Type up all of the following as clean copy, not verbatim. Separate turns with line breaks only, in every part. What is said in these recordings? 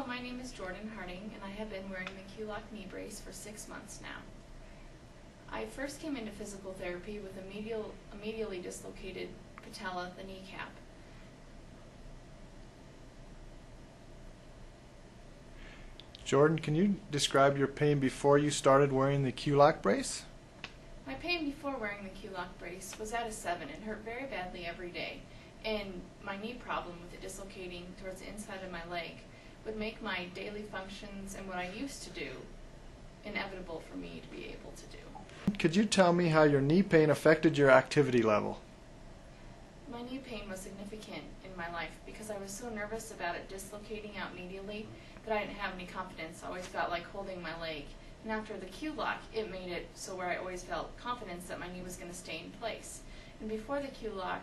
my name is Jordan Harding, and I have been wearing the QLok knee brace for 6 months now. I first came into physical therapy with a medially dislocated patella, the kneecap.
Jordan, can you describe your pain before you started wearing the QLok brace?
My pain before wearing the QLok brace was at a 7 and hurt very badly every day. And my knee problem with it dislocating towards the inside of my leg would make my daily functions and what I used to do inevitable for me to be able to do.
Could you tell me how your knee pain affected your activity level?
My knee pain was significant in my life because I was so nervous about it dislocating out medially that I didn't have any confidence. I always felt like holding my leg. And after the QLok, it made it so where I always felt confidence that my knee was going to stay in place. And before the QLok,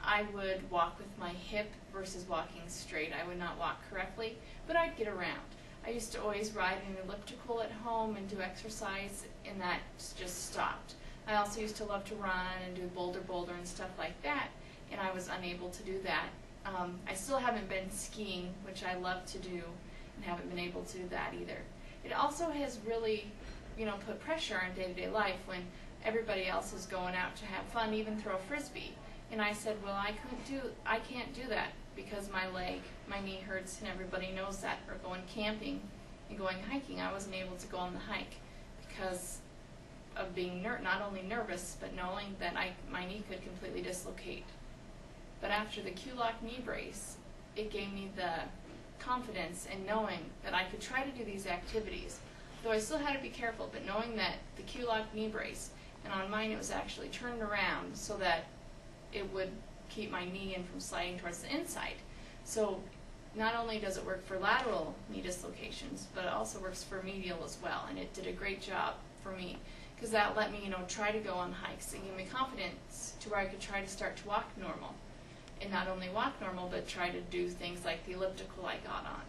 I would walk with my hip versus walking straight. I would not walk correctly, but I'd get around. I used to always ride an elliptical at home and do exercise, and that just stopped. I also used to love to run and do boulder and stuff like that, and I was unable to do that. I still haven't been skiing, which I love to do, and haven't been able to do that either. It also has really, put pressure on day-to-day life when everybody else is going out to have fun, even throw a frisbee. And I said, well, I can't do that because my knee hurts, and everybody knows that. Or going camping and going hiking, I wasn't able to go on the hike because of being not only nervous, but knowing that my knee could completely dislocate. But after the QLok knee brace, it gave me the confidence in knowing that I could try to do these activities, though I still had to be careful, but knowing that the QLok knee brace, and on mine it was actually turned around so that it would keep my knee in from sliding towards the inside. So not only does it work for lateral knee dislocations, but it also works for medial as well, and it did a great job for me because that let me, try to go on hikes and give me confidence to where I could try to start to walk normal. And not only walk normal, but try to do things like the elliptical I got on.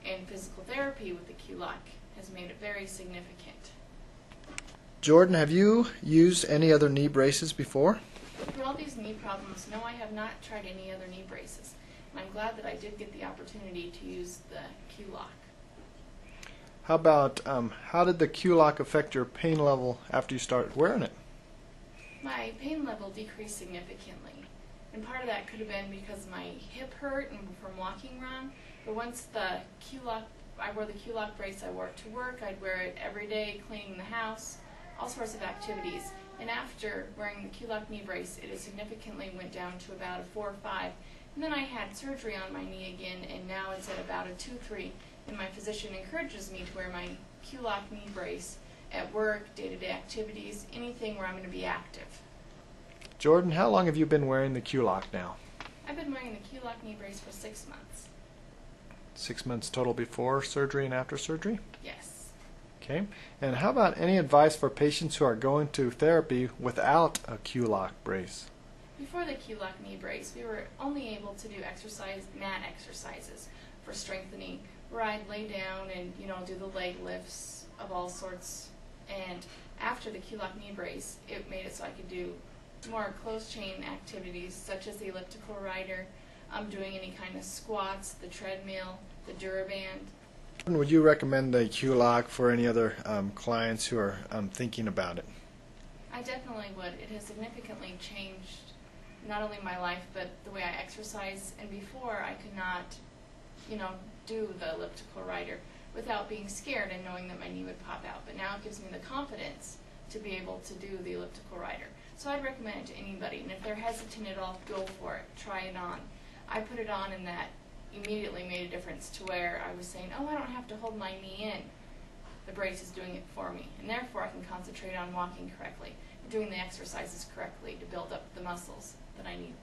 And physical therapy with the QLok has made it very significant.
Jordan, have you used any other knee braces before?
For all these knee problems, no, I have not tried any other knee braces. And I'm glad that I did get the opportunity to use the QLok.
How about, how did the QLok affect your pain level after you started wearing it?
My pain level decreased significantly. And part of that could have been because my hip hurt and from walking wrong. But once I wore the QLok brace, I wore it to work. I'd wear it every day, cleaning the house, all sorts of activities. And after wearing the QLok knee brace, it significantly went down to about a 4 or 5. And then I had surgery on my knee again, and now it's at about a 2-3. And my physician encourages me to wear my QLok knee brace at work, day-to-day activities, anything where I'm going to be active.
Jordan, how long have you been wearing the QLok now?
I've been wearing the QLok knee brace for 6 months.
6 months total before surgery and after surgery?
Yes.
Okay. And how about any advice for patients who are going to therapy without a QLok brace?
Before the QLok knee brace, we were only able to do mat exercises for strengthening, where I'd lay down and do the leg lifts of all sorts. And after the QLok knee brace, it made it so I could do more closed chain activities such as the elliptical rider, doing any kind of squats, the treadmill, the Duraband.
Would you recommend the QLok for any other clients who are thinking about it?
I definitely would. It has significantly changed not only my life but the way I exercise. And before I could not, do the elliptical rider without being scared and knowing that my knee would pop out. But now it gives me the confidence to be able to do the elliptical rider. So I'd recommend it to anybody, and if they're hesitant at all, go for it. Try it on. I put it on, and that immediately made a difference to where I was saying, oh, I don't have to hold my knee in. The brace is doing it for me, and therefore I can concentrate on walking correctly, doing the exercises correctly to build up the muscles that I need.